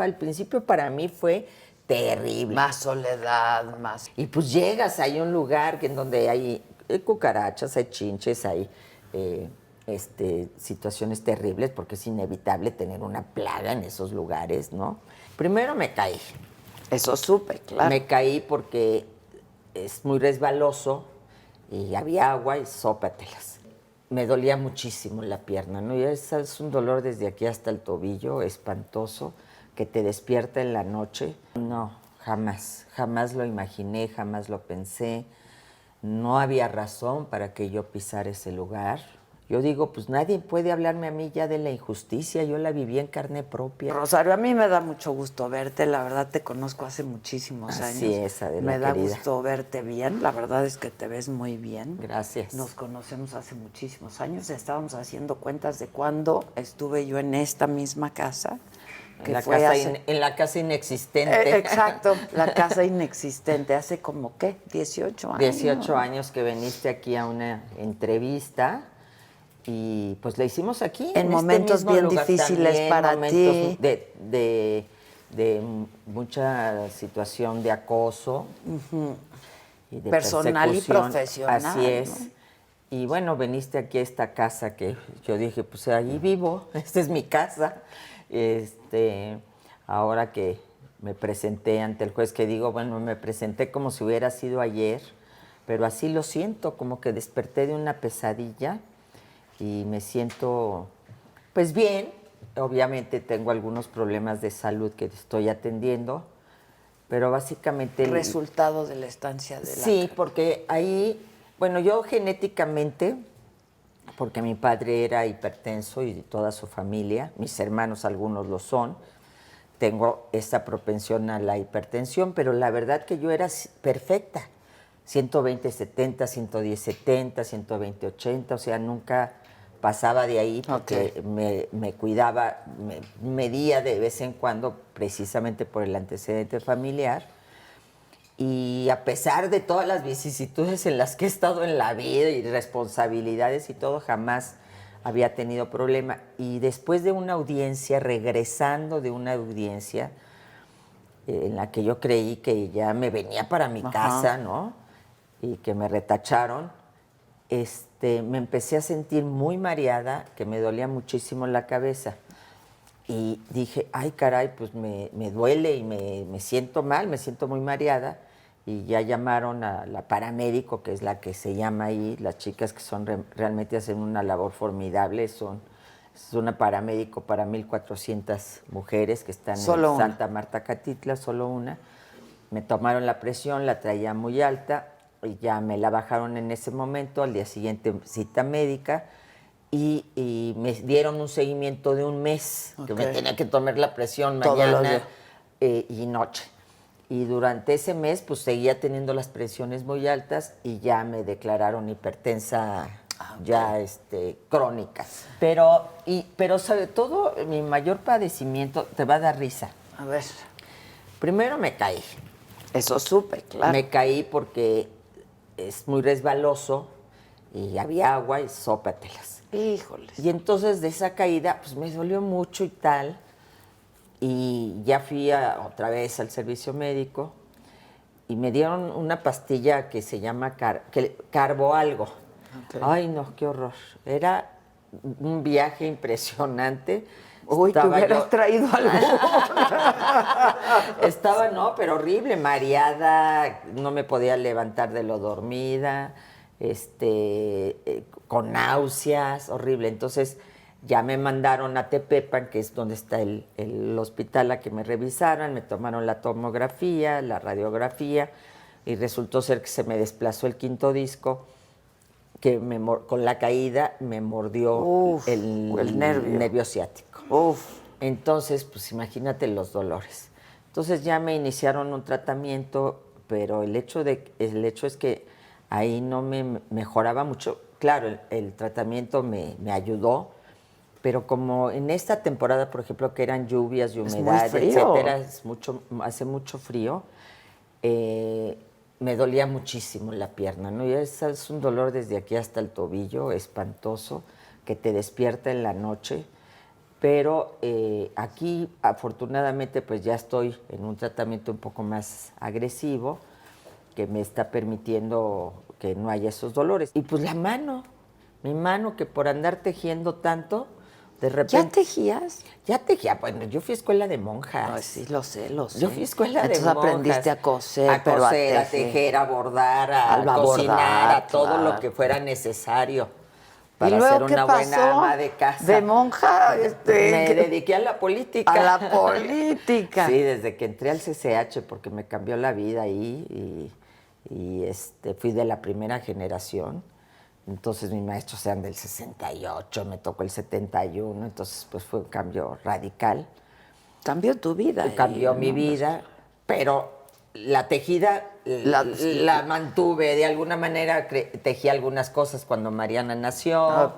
Al principio para mí fue terrible. Más soledad, más... Y pues llegas, hay un lugar en donde hay cucarachas, hay chinches, hay situaciones terribles, porque es inevitable tener una plaga en esos lugares, ¿no? Primero me caí. Eso supe, claro. Me caí porque es muy resbaloso y había agua y sópatelas. Me dolía muchísimo la pierna, ¿no? Y es un dolor desde aquí hasta el tobillo, espantoso, que te despierta en la noche. No, jamás lo imaginé, jamás lo pensé. No había razón para que yo pisara ese lugar. Yo digo, pues nadie puede hablarme a mí ya de la injusticia, yo la viví en carne propia. Rosario, a mí me da mucho gusto verte, la verdad te conozco hace muchísimos años. Así es, Adela, me da querida. gusto verte bien, la verdad es que te ves muy bien. Gracias. Nos conocemos hace muchísimos años, estábamos haciendo cuentas de cuándo estuve yo en esta misma casa. En la casa inexistente. Exacto, la casa inexistente, hace como, ¿qué? 18 años. 18 años que viniste aquí a una entrevista y pues la hicimos aquí. En momentos este bien difíciles también, para momentos ti. de mucha situación de acoso. Y de personal y profesional. Así es. ¿No? Y bueno, viniste aquí a esta casa que yo dije, pues ahí vivo, esta es mi casa. Ahora que me presenté ante el juez, que digo, bueno, me presenté como si hubiera sido ayer, pero así lo siento, como que desperté de una pesadilla y me siento, pues bien. Obviamente tengo algunos problemas de salud que estoy atendiendo, pero básicamente... Resultado de la estancia de la... Sí, porque ahí, bueno, yo genéticamente, porque mi padre era hipertenso y toda su familia, mis hermanos algunos lo son, tengo esta propensión a la hipertensión, pero la verdad que yo era perfecta. 120/70, 110/70, 120/80, o sea, nunca pasaba de ahí porque me cuidaba, me medía de vez en cuando precisamente por el antecedente familiar. Y a pesar de todas las vicisitudes en las que he estado en la vida y responsabilidades y todo, jamás había tenido problema. Y después de una audiencia, regresando de una audiencia en la que yo creí que ya me venía para mi casa, ¿no? Y que me retacharon, me empecé a sentir muy mareada, que me dolía muchísimo la cabeza. Y dije, ay, caray, pues me duele y me siento mal, me siento muy mareada. Y ya llamaron a la paramédico, que es la que se llama ahí, las chicas que son realmente hacen una labor formidable, es una paramédico para 1,400 mujeres que están en Santa Marta, Catitla, solo una. Me tomaron la presión, la traía muy alta, y ya me la bajaron en ese momento, al día siguiente cita médica, y me dieron un seguimiento de un mes, que me tenía que tomar la presión mañana y noche. Y durante ese mes, pues seguía teniendo las presiones muy altas y ya me declararon hipertensa ya crónica. Pero sobre todo, mi mayor padecimiento, te va a dar risa. A ver. Primero me caí. Eso supe, claro. Me caí porque es muy resbaloso y había agua y sópatelas. Híjoles. Y entonces de esa caída, pues me dolió mucho y tal. Y ya fui otra vez al servicio médico y me dieron una pastilla que se llama Carbo algo. Ay, no, qué horror. Era un viaje impresionante. Uy, te hubieras traído algo. No, pero horrible, mareada, no me podía levantar de lo dormida, con náuseas, horrible. Entonces ya me mandaron a Tepepan, que es donde está el hospital, a que me revisaran, me tomaron la tomografía, la radiografía, y resultó ser que se me desplazó el quinto disco, que con la caída me mordió el nervio ciático. Entonces, pues imagínate los dolores. Entonces ya me iniciaron un tratamiento, pero el hecho es que ahí no me mejoraba mucho. Claro, el tratamiento me ayudó, pero como en esta temporada, por ejemplo, que eran lluvias y humedad, etcétera, hace mucho frío, me dolía muchísimo la pierna, ¿no? Y es un dolor desde aquí hasta el tobillo, espantoso, que te despierta en la noche. pero aquí afortunadamente pues ya estoy en un tratamiento un poco más agresivo que me está permitiendo que no haya esos dolores. Y pues mi mano que por andar tejiendo tanto, de repente... ¿Ya tejías? Ya tejía, bueno, yo fui a escuela de monjas. No, sí, lo sé, lo sé. Yo fui a escuela de Entonces monjas. aprendiste a coser, a pero coser, a tejer, a bordar, a cocinar, a todo lo que fuera necesario para ¿Y luego ser qué una buena pasó? ama de casa. De monja, me dediqué a la política. A la política. Sí, desde que entré al CCH, porque me cambió la vida ahí fui de la primera generación. Entonces mis maestros eran del 68, me tocó el 71, entonces pues fue un cambio radical. Cambió tu vida. Cambió mi vida, pero la tejida la mantuve. De alguna manera tejí algunas cosas cuando Mariana nació.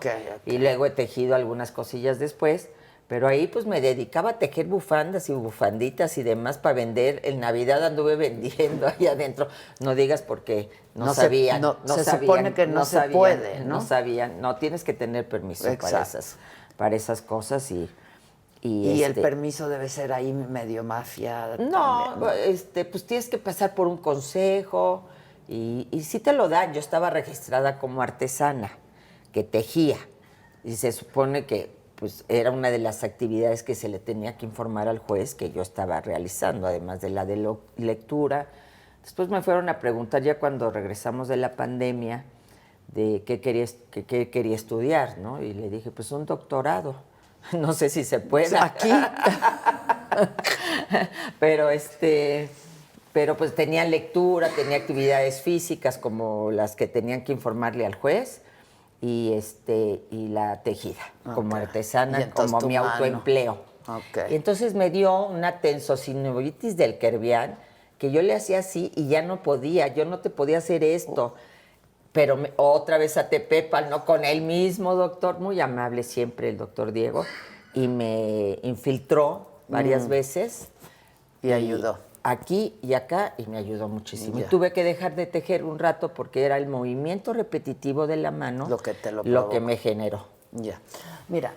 Y luego he tejido algunas cosillas después. Pero ahí pues me dedicaba a tejer bufandas y bufanditas y demás para vender. En Navidad anduve vendiendo ahí adentro. No digas porque no sabían. Se supone que no se puede, ¿no? No sabían. No, tienes que tener permiso para esas cosas y el permiso debe ser ahí medio mafia. No, también, ¿no? Pues tienes que pasar por un consejo y sí te lo dan. Yo estaba registrada como artesana, que tejía. Y se supone que pues era una de las actividades que se le tenía que informar al juez que yo estaba realizando, además de la de lectura. Después me fueron a preguntar ya cuando regresamos de la pandemia de qué quería estudiar, ¿no? Y le dije, pues un doctorado. No sé si se puede. Aquí. pero pues tenía lectura, tenía actividades físicas como las que tenían que informarle al juez y la tejida, como artesana, como mi autoempleo. Y entonces me dio una tensosinovitis del Kervian que yo le hacía así y ya no podía, yo no te podía hacer esto. Pero otra vez a Tepepan, ¿no? Con el mismo doctor, muy amable siempre el doctor Diego, y me infiltró varias veces. Y ayudó. Aquí y acá, y me ayudó muchísimo. Y tuve que dejar de tejer un rato porque era el movimiento repetitivo de la mano lo que me generó. Ya. Mira,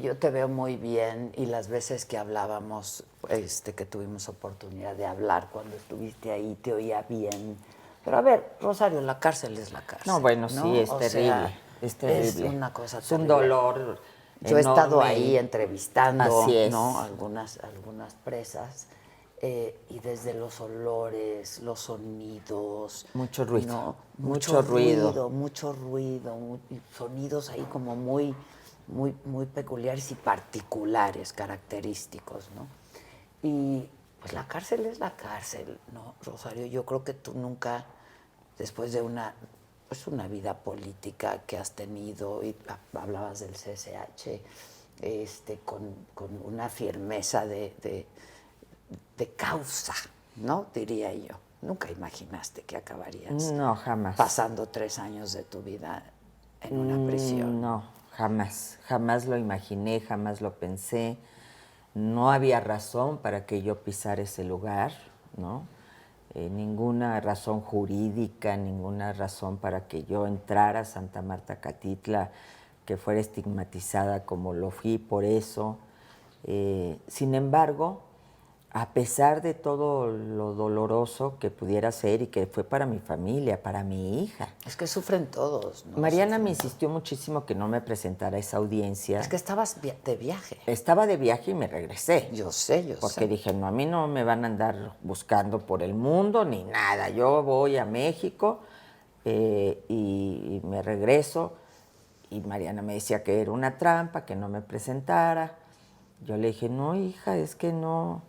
yo te veo muy bien y las veces que hablábamos, que tuvimos oportunidad de hablar cuando estuviste ahí, te oía bien. Pero a ver, Rosario, la cárcel es la cárcel. No, bueno, ¿no? Sí, es terrible. Es terrible. Es una cosa terrible. Es un dolor. Yo he estado ahí entrevistando, así es, ¿no? Algunas presas. Y desde los olores, los sonidos. Mucho ruido. ¿no? Mucho ruido. Sonidos ahí como muy, muy, muy peculiares y particulares, característicos, ¿no? Y pues la cárcel es la cárcel, ¿no, Rosario? Yo creo que tú nunca, después de una vida política que has tenido, y hablabas del CCH, con una firmeza de causa, ¿no? Diría yo. Nunca imaginaste que acabarías no, jamás. pasando 3 años de tu vida en una prisión. No, jamás. Jamás lo imaginé, jamás lo pensé. No había razón para que yo pisara ese lugar, ¿no? Ninguna razón jurídica, ninguna razón para que yo entrara a Santa Marta Catitla, que fuera estigmatizada como lo fui por eso. Sin embargo, a pesar de todo lo doloroso que pudiera ser y que fue para mi familia, para mi hija. Es que sufren todos, ¿no? Mariana me insistió muchísimo que no me presentara a esa audiencia. Es que estabas de viaje. Estaba de viaje y me regresé. Yo sé. Porque dije, no, a mí no me van a andar buscando por el mundo ni nada. Yo voy a México y me regreso. Y Mariana me decía que era una trampa, que no me presentara. Yo le dije, no, hija, es que no...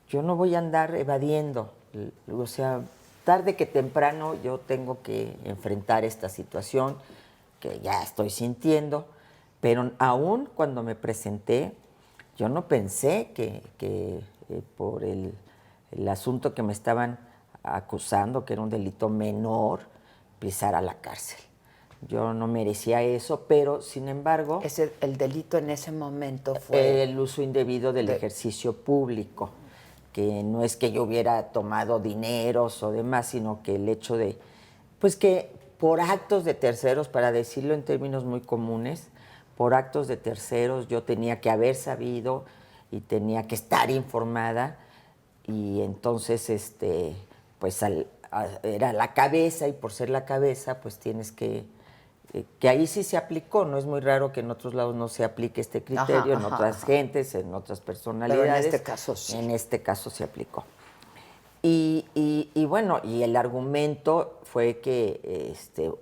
Yo no voy a andar evadiendo, o sea, tarde que temprano yo tengo que enfrentar esta situación que ya estoy sintiendo, pero aún cuando me presenté, yo no pensé que por el asunto que me estaban acusando, que era un delito menor, pisara la cárcel. Yo no merecía eso, pero sin embargo... El delito en ese momento fue... El uso indebido del ejercicio público. Que no es que yo hubiera tomado dineros o demás, sino que el hecho de, pues que por actos de terceros, para decirlo en términos muy comunes, por actos de terceros, yo tenía que haber sabido y tenía que estar informada, y entonces pues era la cabeza, y por ser la cabeza pues tienes que ahí sí se aplicó. No es muy raro que en otros lados no se aplique este criterio, en otras gentes, en otras personalidades. Pero en este caso sí. En este caso se aplicó. Y bueno, y el argumento fue que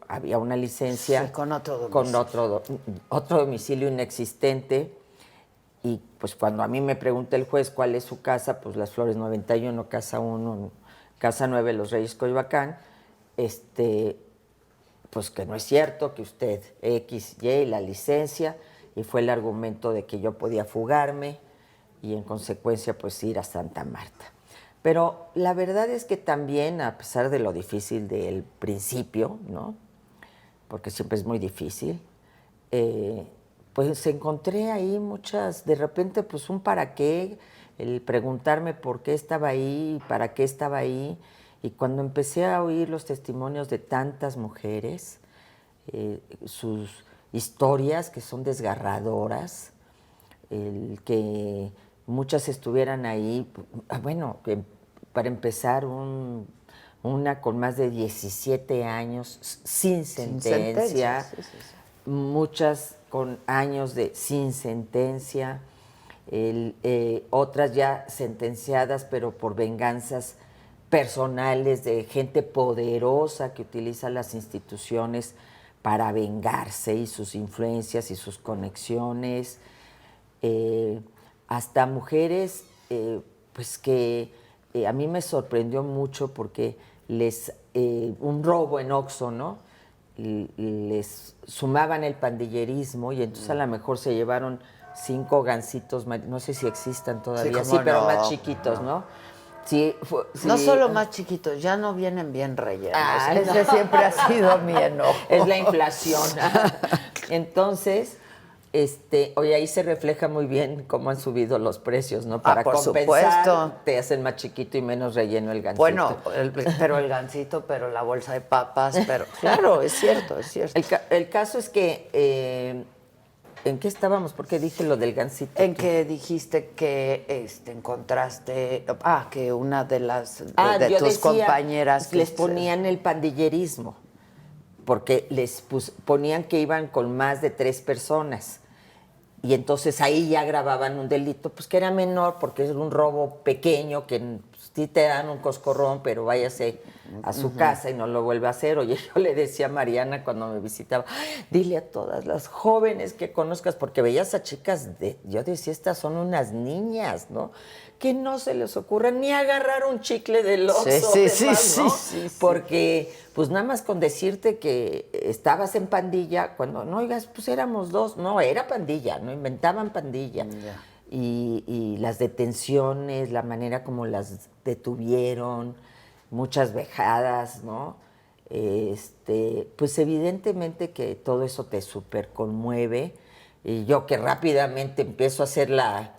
había una licencia sí, con otro domicilio, con otro domicilio inexistente, y pues cuando a mí me pregunta el juez cuál es su casa, pues Las Flores 91, casa 1, casa 9, Los Reyes, Coyoacán, pues que no es cierto, que usted XY la licencia, y fue el argumento de que yo podía fugarme y en consecuencia pues ir a Santa Marta. Pero la verdad es que también, a pesar de lo difícil del principio, ¿no?, porque siempre es muy difícil, pues encontré ahí muchas, de repente pues un para qué, el preguntarme por qué estaba ahí, para qué estaba ahí. Y cuando empecé a oír los testimonios de tantas mujeres, sus historias que son desgarradoras, el que muchas estuvieran ahí, bueno, que para empezar una con más de 17 años sin sentencia, sí, sí, sí. Muchas con años sin sentencia, otras ya sentenciadas pero por venganzas personales de gente poderosa que utiliza las instituciones para vengarse, y sus influencias y sus conexiones, hasta mujeres pues que a mí me sorprendió mucho porque un robo en Oxxo, ¿no?, les sumaban el pandillerismo, y entonces a lo mejor se llevaron 5 gancitos, no sé si existan todavía, sí, pero no, más chiquitos, ¿no? Sí, sí. No solo más chiquitos, ya no vienen bien rellenos. Ese no. siempre ha sido mi enojo. Es la inflación. Entonces, oye, ahí se refleja muy bien cómo han subido los precios, ¿no? Para por compensar, supuesto. te hacen más chiquito y menos relleno el gancito. Bueno, pero el gansito, pero la bolsa de papas, pero claro, es cierto, es cierto. El caso es que, ¿en qué estábamos? ¿Por qué dije lo del gansito? En que dijiste que encontraste, que una de las de yo tus decía, compañeras les ponían el pandillerismo, porque les ponían que iban con más de 3 personas. Y entonces ahí ya grababan un delito, pues que era menor, porque es un robo pequeño, que pues, sí te dan un coscorrón, pero váyase a su casa y no lo vuelve a hacer. Oye, yo le decía a Mariana cuando me visitaba, dile a todas las jóvenes que conozcas, porque veías a chicas, yo decía, estas son unas niñas, ¿no?, que no se les ocurra ni agarrar un chicle del Oxxo, sí, porque pues nada más con decirte que estabas en pandilla, cuando no oigas, pues éramos 2, no, era pandilla, no inventaban pandilla. Yeah. Y las detenciones, la manera como las detuvieron, muchas vejadas, ¿no? Pues evidentemente que todo eso te súper conmueve. Y yo que rápidamente empiezo a hacer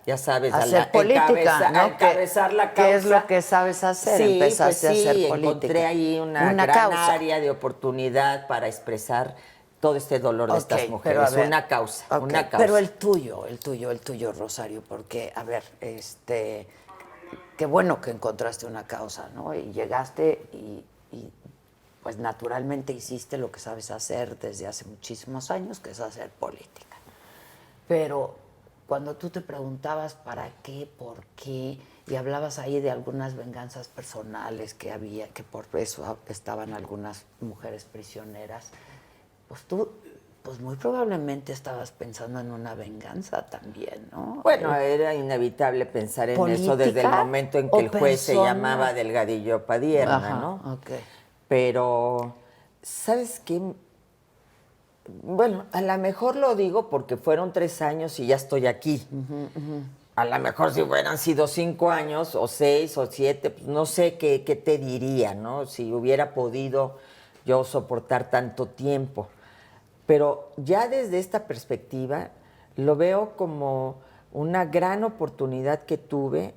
ya sabes, hacer política, ¿no? Encabezar la causa. ¿Qué es lo que sabes hacer? Sí, empezaste pues sí, a hacer política. Encontré ahí una gran causa. área de oportunidad para expresar todo este dolor de estas mujeres. Pero a ver, una causa. Pero el tuyo, Rosario, porque, a ver, qué bueno que encontraste una causa, ¿no? Y llegaste y pues naturalmente hiciste lo que sabes hacer desde hace muchísimos años, que es hacer política. Pero cuando tú te preguntabas para qué, por qué, y hablabas ahí de algunas venganzas personales que había, que por eso estaban algunas mujeres prisioneras, pues tú, pues muy probablemente estabas pensando en una venganza también, ¿no? Bueno, era inevitable pensar en eso desde el momento en que el juez se llamaba Delgadillo Padierna, ¿no? Okay. Pero, ¿sabes qué? Bueno, a lo mejor lo digo porque fueron 3 años y ya estoy aquí. A lo mejor si hubieran sido 5 años, o 6, o 7, pues no sé qué te diría, ¿no? Si hubiera podido yo soportar tanto tiempo. Pero ya desde esta perspectiva lo veo como una gran oportunidad que tuve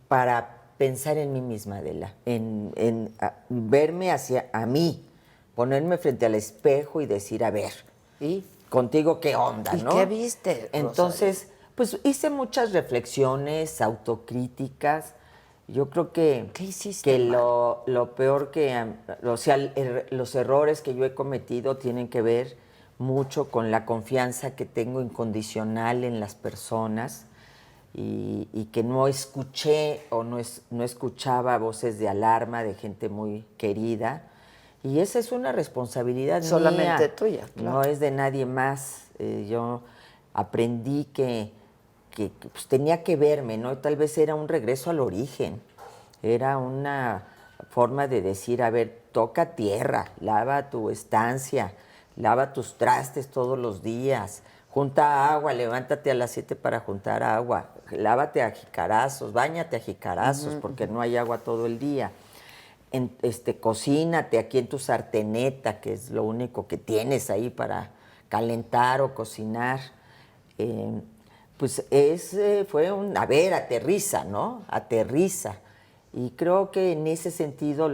para pensar en mí misma, Adela, en verme hacia a mí, ponerme frente al espejo y decir, a ver, ¿y contigo qué onda, ¿Y ¿no? qué viste, Entonces, pues hice muchas reflexiones, autocríticas. Yo creo que, ¿Qué hiciste que mal? lo peor que, o sea, los errores que yo he cometido tienen que ver mucho con la confianza que tengo incondicional en las personas y que no escuché o no escuchaba voces de alarma de gente muy querida. Y esa es una responsabilidad Solamente mía, tuya, claro. no es de nadie más. Yo aprendí que, pues, tenía que verme, ¿no? Tal vez era un regreso al origen, era una forma de decir, a ver, toca tierra, lava tu estancia, lava tus trastes todos los días, junta agua, levántate a las 7 para juntar agua, lávate a jicarazos, báñate a jicarazos, porque no hay agua todo el día. Cocínate aquí en tu sarteneta, que es lo único que tienes ahí para calentar o cocinar. Pues fue a ver, aterriza, ¿no? Aterriza. Y creo que en ese sentido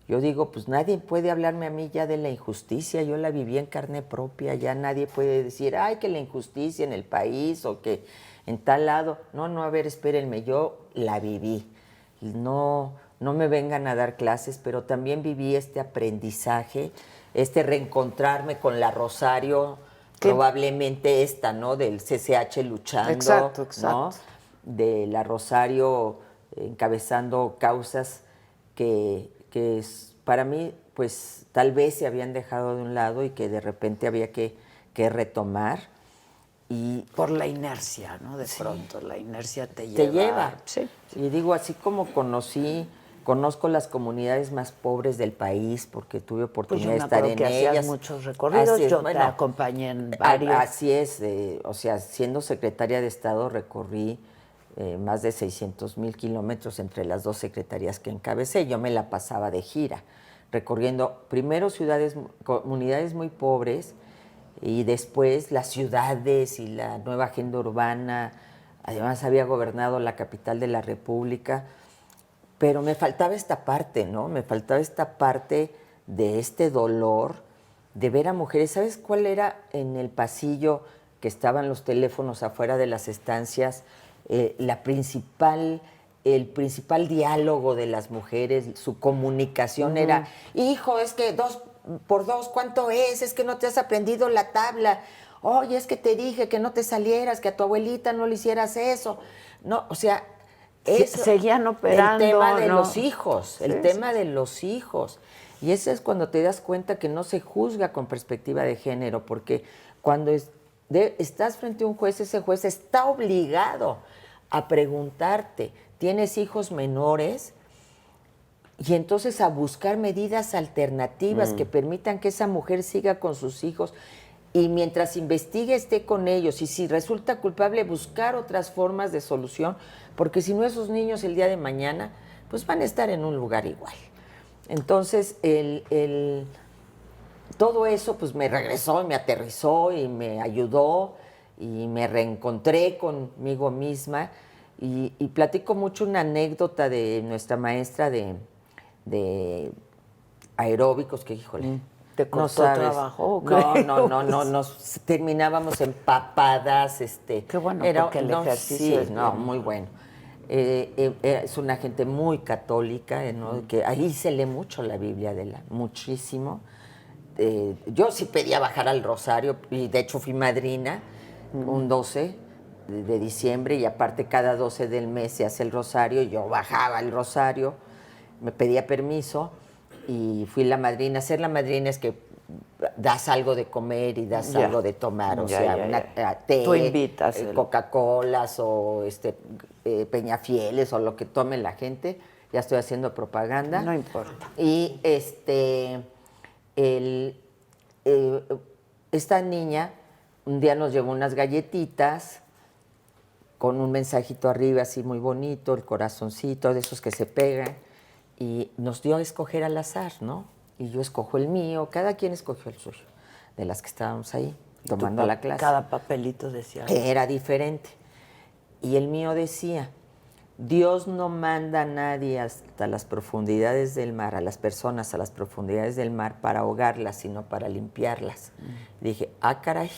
yo digo, pues nadie puede hablarme a mí ya de la injusticia, yo la viví en carne propia, ya nadie puede decir, ay, que la injusticia en el país o que en tal lado. No, a ver, espérenme, yo la viví. No me vengan a dar clases, pero también viví este aprendizaje, este reencontrarme con la Rosario, ¿Qué? probablemente esta, ¿no? Del CCH luchando, Exacto, ¿no? exacto. De la Rosario encabezando causas para mí, pues tal vez se habían dejado de un lado y que de repente había que retomar. Y Por la inercia, ¿no? De pronto, la inercia te te lleva. lleva. Sí. Y digo, así como conozco las comunidades más pobres del país porque tuve Pues oportunidad yo de me estar acuerdo en que hacías ellas. muchos recorridos, Así es, yo te bueno, acompañé en varios. Así es, o sea, siendo secretaria de Estado recorrí más de 600,000 kilómetros entre las dos secretarías que encabecé. Yo me la pasaba de gira, recorriendo primero comunidades muy pobres y después las ciudades y la nueva agenda urbana. Además había gobernado la capital de la República, pero me faltaba esta parte, ¿no? Me faltaba esta parte de este dolor de ver a mujeres. ¿Sabes cuál era en el pasillo que estaban los teléfonos afuera de las estancias? El principal diálogo de las mujeres, su comunicación era, hijo, es que 2 por 2, ¿cuánto es? Es que no te has aprendido la tabla. Oye, es que te dije que no te salieras, que a tu abuelita no le hicieras eso. No, o sea, Seguían operando, el tema de ¿no? los hijos, el Sí, tema de los hijos. Y eso es cuando te das cuenta que no se juzga con perspectiva de género, porque cuando estás frente a un juez, ese juez está obligado a preguntarte, ¿tienes hijos menores? Y entonces a buscar medidas alternativas que permitan que esa mujer siga con sus hijos y mientras investigue esté con ellos y si resulta culpable buscar otras formas de solución, porque si no esos niños el día de mañana pues van a estar en un lugar igual. Entonces todo eso pues me regresó y me aterrizó y me ayudó y me reencontré conmigo misma y platico mucho una anécdota de nuestra maestra de aeróbicos que, híjole, ¿Te costó no sabes. trabajo o No, qué? nos terminábamos empapadas. Qué bueno, porque el ejercicio es no, bien. muy bueno. Es una gente muy católica, ¿no? Que ahí se lee mucho la Biblia de muchísimo. Yo sí pedía bajar al rosario y de hecho fui madrina un 12 de diciembre y aparte cada 12 del mes se hace el rosario y yo bajaba el rosario, me pedía permiso y fui la madrina. Ser la madrina es que das algo de comer y das Ya. algo de tomar, o Ya, sea, té, Tú invitas Coca-Colas o Peñafieles o lo que tome la gente. Ya estoy haciendo propaganda. No importa. Y esta niña un día nos llevó unas galletitas con un mensajito arriba así muy bonito, el corazoncito, de esos que se pegan, y nos dio a escoger al azar, ¿no? Y yo escojo el mío, cada quien escogió el suyo, de las que estábamos ahí tomando la clase. Cada papelito decía algo. Era diferente. Y el mío decía, Dios no manda a nadie hasta las profundidades del mar, a las personas a las profundidades del mar para ahogarlas, sino para limpiarlas. Dije, caray,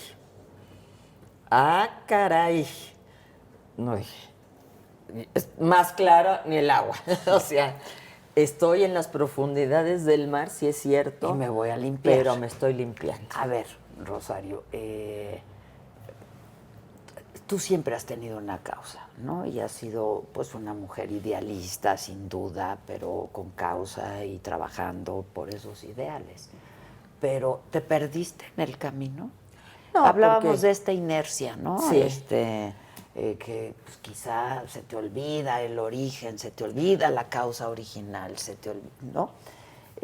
caray. No dije, es más claro ni el agua. O sea, estoy en las profundidades del mar, sí es cierto. Y me voy a limpiar. Pero me estoy limpiando. A ver, Rosario, tú siempre has tenido una causa, ¿no? Y has sido, pues, una mujer idealista, sin duda, pero con causa y trabajando por esos ideales. Pero, ¿te perdiste en el camino? No, hablábamos porque... de esta inercia, ¿no? Sí. Que pues, quizá se te olvida el origen, se te olvida la causa original, ¿no?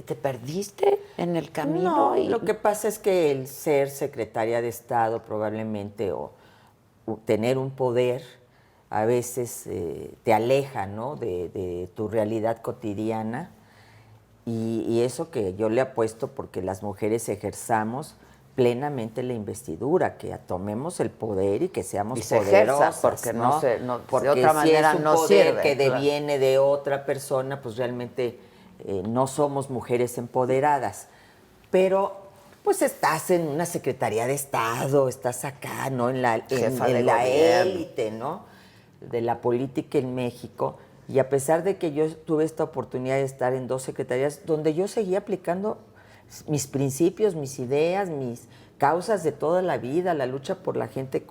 ¿Te perdiste en el camino? No, lo que pasa es que el ser secretaria de Estado probablemente o tener un poder a veces te aleja, ¿no?, de tu realidad cotidiana y eso que yo le apuesto porque las mujeres ejerzamos plenamente la investidura, que tomemos el poder y que seamos poderosas, porque ¿no? Porque de otra manera si es un no poder sirve, que claro. deviene de otra persona, pues realmente no somos mujeres empoderadas. Pero pues estás en una Secretaría de Estado, estás acá, ¿no?, en la élite, ¿no?, de la política en México. Y a pesar de que yo tuve esta oportunidad de estar en 2 secretarías donde yo seguía aplicando mis principios, mis ideas, mis causas de toda la vida, la lucha por la gente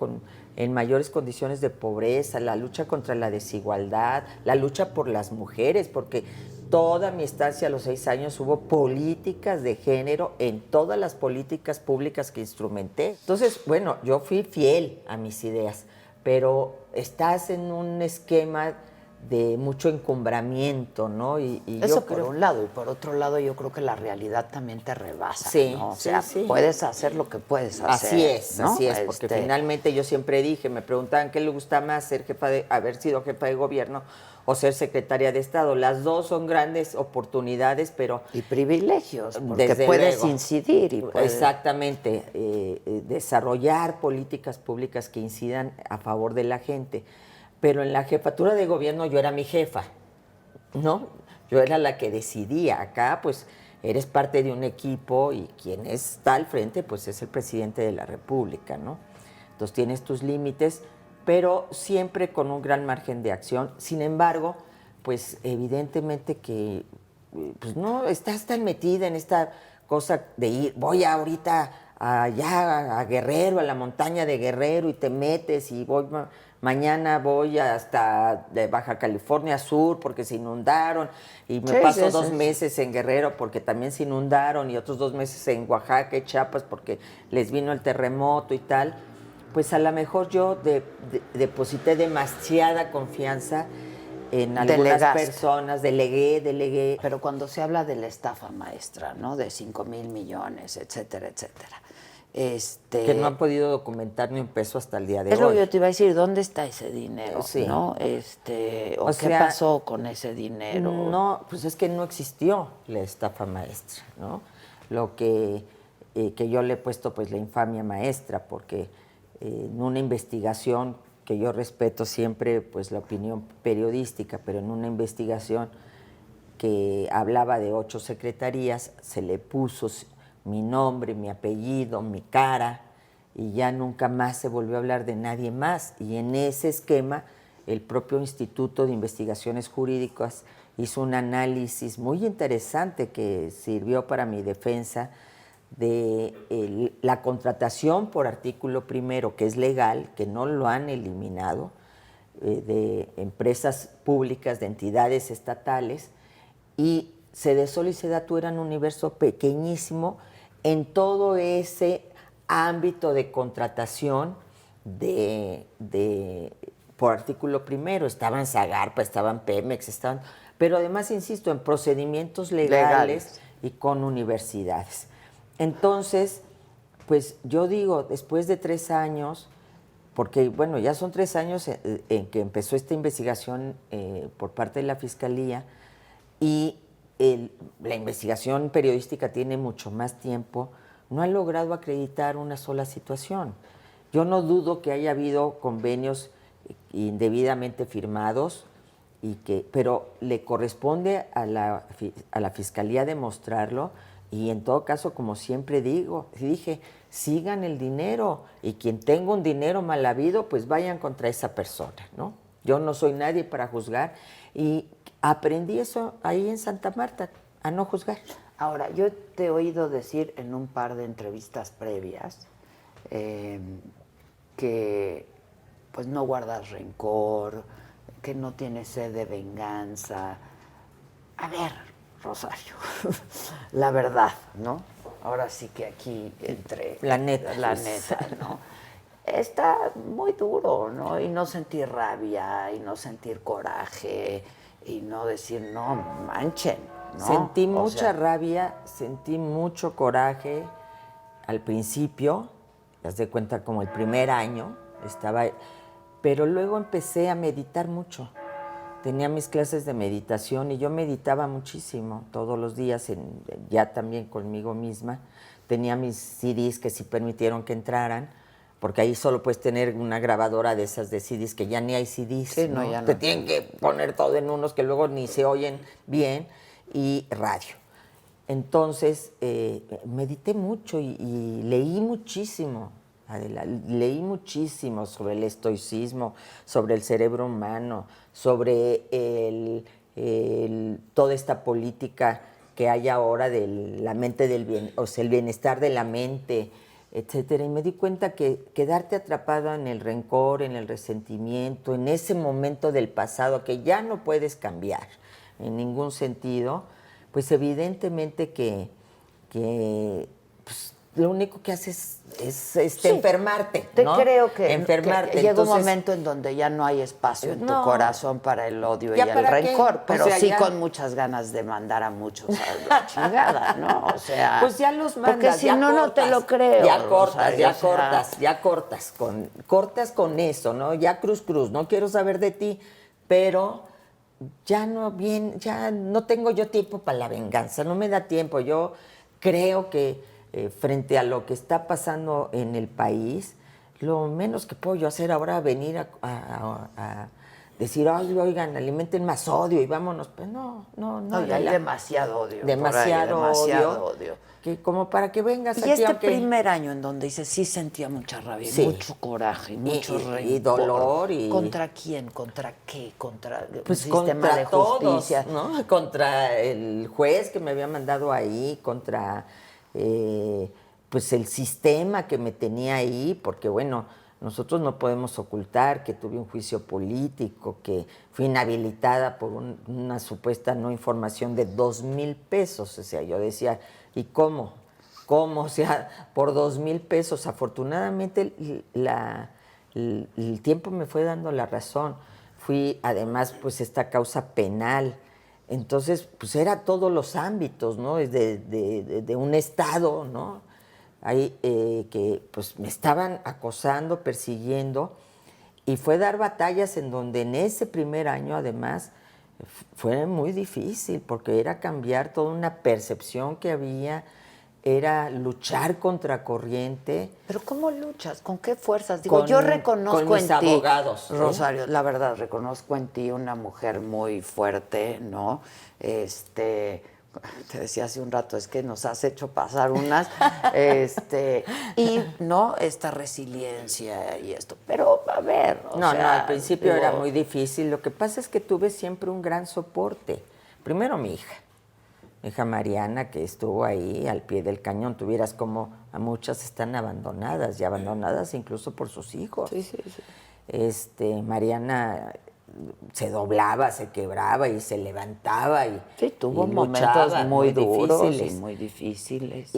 en mayores condiciones de pobreza, la lucha contra la desigualdad, la lucha por las mujeres, porque toda mi estancia a los 6 años hubo políticas de género en todas las políticas públicas que instrumenté. Entonces, bueno, yo fui fiel a mis ideas, pero estás en un esquema de mucho encumbramiento, ¿no? Y eso yo por un lado, y por otro lado yo creo que la realidad también te rebasa, sí, ¿no? O sea, sí. puedes hacer lo que puedes hacer, así es, porque finalmente yo siempre dije, me preguntaban qué le gusta más, ser haber sido jefa de gobierno o ser secretaria de Estado. Las dos son grandes oportunidades, pero... Y privilegios, porque puedes incidir y puedes... Exactamente, desarrollar políticas públicas que incidan a favor de la gente. Pero en la jefatura de gobierno yo era mi jefa, ¿no? Yo era la que decidía. Acá, pues, eres parte de un equipo y quien está al frente, pues, es el presidente de la República, ¿no? Entonces, tienes tus límites, pero siempre con un gran margen de acción. Sin embargo, pues, evidentemente que, pues, no estás tan metida en esta cosa de ir, voy ahorita allá a Guerrero, a la montaña de Guerrero, y te metes y mañana voy hasta de Baja California Sur porque se inundaron y me paso 2 meses en Guerrero porque también se inundaron y otros 2 meses en Oaxaca y Chiapas porque les vino el terremoto y tal. Pues a lo mejor yo deposité demasiada confianza en algunas personas, delegué. Pero cuando se habla de la estafa maestra, ¿no?, de 5,000 millones, etcétera, etcétera. Que no han podido documentar ni un peso hasta el día de hoy. Es lo que yo te iba a decir, ¿dónde está ese dinero? Sí. ¿No? ¿O qué pasó con ese dinero? No, pues es que no existió la estafa maestra, ¿no? Lo que yo le he puesto, pues, la infamia maestra, porque en una investigación, que yo respeto siempre, pues, la opinión periodística, pero en una investigación que hablaba de 8 secretarías, se le puso mi nombre, mi apellido, mi cara, y ya nunca más se volvió a hablar de nadie más. Y en ese esquema, el propio Instituto de Investigaciones Jurídicas hizo un análisis muy interesante que sirvió para mi defensa de la contratación por artículo primero, que es legal, que no lo han eliminado, de empresas públicas, de entidades estatales, y Sedesol y Sedatu eran un universo pequeñísimo en todo ese ámbito de contratación por artículo primero. Estaban Zagarpa, estaban Pemex, pero además, insisto, en procedimientos legales y con universidades. Entonces, pues yo digo, después de 3 años, porque bueno, ya son 3 años en que empezó esta investigación por parte de la Fiscalía, y la investigación periodística tiene mucho más tiempo, no han logrado acreditar una sola situación. Yo no dudo que haya habido convenios indebidamente firmados pero le corresponde a la Fiscalía demostrarlo y en todo caso, como siempre dije, sigan el dinero y quien tenga un dinero mal habido, pues vayan contra esa persona, ¿no? Yo no soy nadie para juzgar y aprendí eso ahí en Santa Marta, a no juzgar. Ahora, yo te he oído decir en un par de entrevistas previas que pues no guardas rencor, que no tienes sed de venganza. A ver, Rosario, la verdad, ¿no? Ahora sí que aquí entre la neta, ¿no? Está muy duro, ¿no? Y no sentir rabia, y no sentir coraje, y no decir, no manchen, ¿no? Sentí mucha rabia, sentí mucho coraje al principio, te das de cuenta como el primer año, pero luego empecé a meditar mucho. Tenía mis clases de meditación y yo meditaba muchísimo todos los días, ya también conmigo misma. Tenía mis CDs que sí permitieron que entraran, porque ahí solo puedes tener una grabadora de esas de CDs, que ya ni hay CDs, sí, ¿no? Ya Te no. tienen que poner todo en unos que luego ni se oyen bien, y radio. Entonces, medité mucho y leí muchísimo. Adela, leí muchísimo sobre el estoicismo, sobre el cerebro humano, sobre toda esta política que hay ahora de la mente del bien, o sea, el bienestar de la mente, etcétera. Y me di cuenta que quedarte atrapado en el rencor, en el resentimiento, en ese momento del pasado que ya no puedes cambiar en ningún sentido, pues evidentemente que pues, lo único que haces es enfermarte, ¿no? Te creo que enfermarte. Llega un momento en donde ya no hay espacio en tu corazón para el odio y el rencor, pero sí con muchas ganas de mandar a muchos a la chingada, ¿no? O sea, pues ya los mandas, porque si no, no te lo creo. Ya cortas, Rosario, cortas con eso, ¿no? Ya cruz, no quiero saber de ti, pero ya no tengo yo tiempo para la venganza, no me da tiempo. Yo creo que frente a lo que está pasando en el país, lo menos que puedo yo hacer ahora es venir a decir, ay, oigan, alimenten más odio y vámonos. Pues no. Hay demasiado odio. Demasiado odio. Que como para que vengas aquí. Y este primer año en donde dices, sí sentía mucha rabia, sí, mucho coraje, mucho rencor. Y dolor. ¿Contra quién? ¿Contra qué? ¿Contra pues un sistema de justicia? Todos, ¿no? Contra el juez que me había mandado ahí, contra pues el sistema que me tenía ahí, porque bueno, nosotros no podemos ocultar que tuve un juicio político, que fui inhabilitada por una supuesta no información de 2,000 pesos. O sea, yo decía, ¿y cómo? O sea, por 2,000 pesos. Afortunadamente el tiempo me fue dando la razón. Fui, además, pues esta causa penal. Entonces, pues era todos los ámbitos, ¿no? De un estado, ¿no? Ahí que pues me estaban acosando, persiguiendo, y fue dar batallas en donde en ese primer año, además, fue muy difícil, porque era cambiar toda una percepción que había, era luchar contra corriente. ¿Pero cómo luchas? ¿Con qué fuerzas? Digo, yo reconozco con mis en ti, abogados, Rosario, la verdad, reconozco en ti una mujer muy fuerte, ¿no? Te decía hace un rato, es que nos has hecho pasar unas, y no esta resiliencia y esto. Pero, a ver, no, al principio era muy difícil. Lo que pasa es que tuve siempre un gran soporte. Primero mi hija Mariana, que estuvo ahí al pie del cañón. Tuvieras como a muchas están abandonadas, y abandonadas incluso por sus hijos. Sí. Mariana se quebraba y se levantaba y sí, tuvo y momentos muy duros difíciles. y muy difíciles.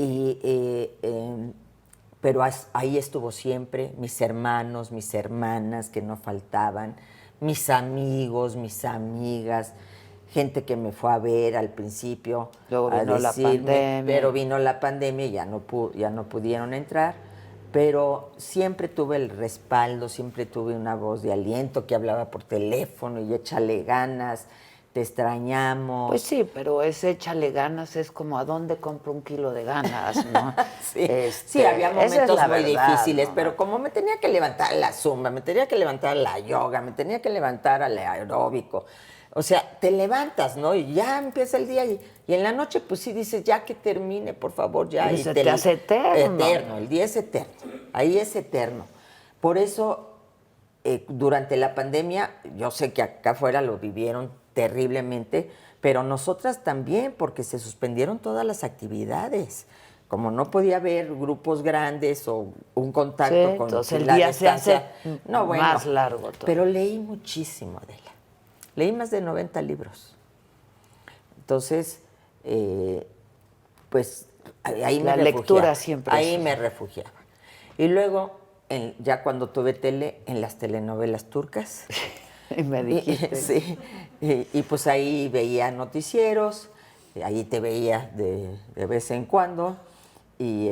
Pero ahí estuvo siempre mis hermanos, mis hermanas que no faltaban, mis amigos, mis amigas, gente que me fue a ver al principio. Luego vino la pandemia. Pero vino la pandemia y ya no pudieron entrar. Pero siempre tuve el respaldo, siempre tuve una voz de aliento que hablaba por teléfono y échale ganas, te extrañamos. Pues sí, pero ese échale ganas es como ¿a dónde compro 1 kilo de ganas? ¿No? Sí, había momentos muy difíciles, ¿no? pero como me tenía que levantar la zumba, me tenía que levantar la yoga, me tenía que levantar al aeróbico, O sea, te levantas, ¿no? Y ya empieza el día y en la noche, pues sí dices, ya que termine, por favor, ya. Y se te hace eterno. Eterno, el día es eterno. Ahí es eterno. Por eso, durante la pandemia, yo sé que acá afuera lo vivieron terriblemente, pero nosotras también, porque se suspendieron todas las actividades. Como no podía haber grupos grandes o un contacto Sí, con entonces el la día se hace distancia. No, bueno, más largo todo. pero leí muchísimo, Adela. Leí más de 90 libros. Entonces, pues ahí La me lectura refugiaba. siempre Ahí es- me refugiaba. Y luego, ya cuando tuve tele, en las telenovelas turcas. Y me dijiste. Sí, y pues ahí veía noticieros, ahí te veía de vez en cuando, y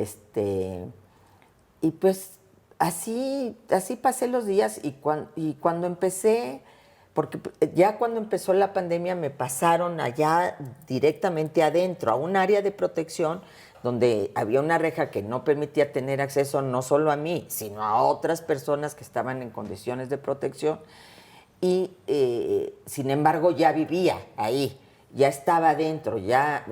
y pues así pasé los días, y cuando empecé, porque ya cuando empezó la pandemia me pasaron allá directamente adentro, a un área de protección donde había una reja que no permitía tener acceso no solo a mí, sino a otras personas que estaban en condiciones de protección. Y sin embargo ya vivía ahí, ya estaba adentro, ya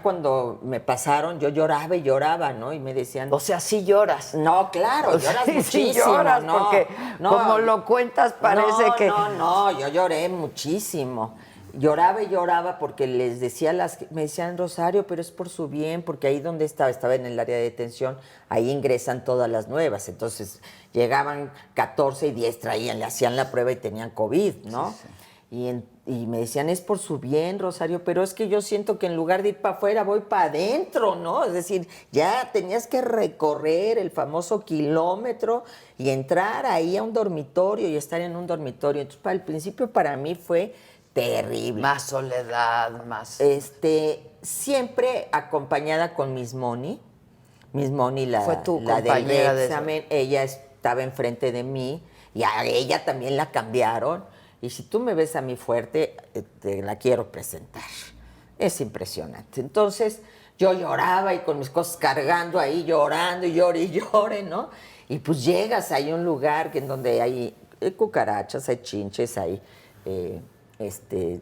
cuando me pasaron yo lloraba y lloraba, ¿no? Y me decían, O sea, sí lloras. no, claro, O sea, lloras sí muchísimo, lloras, no, porque no, como lo cuentas parece que... No, yo lloré muchísimo. Lloraba y lloraba porque les decía me decían, Rosario, pero es por su bien, porque ahí donde estaba en el área de detención, ahí ingresan todas las nuevas. Entonces llegaban 14 y 10 le hacían la prueba y tenían COVID, ¿no? Sí, sí. Y me decían, es por su bien, Rosario, pero es que yo siento que en lugar de ir para afuera, voy para adentro, ¿no? Es decir, ya tenías que recorrer el famoso kilómetro y entrar ahí a un dormitorio y estar en un dormitorio. Entonces, para el principio para mí fue terrible. Más soledad, más... Siempre acompañada con Miss Moni. Miss Moni, Fue tu la del compañera de examen, ella estaba enfrente de mí y a ella también la cambiaron. Y si tú me ves a mí fuerte, te la quiero presentar. Es impresionante. Entonces, yo lloraba y con mis cosas cargando ahí, llorando y llore y llore, ¿no? Y pues llegas ahí a un lugar en donde hay cucarachas, hay chinches, hay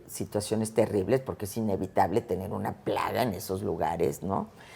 situaciones terribles, porque es inevitable tener una plaga en esos lugares, ¿no?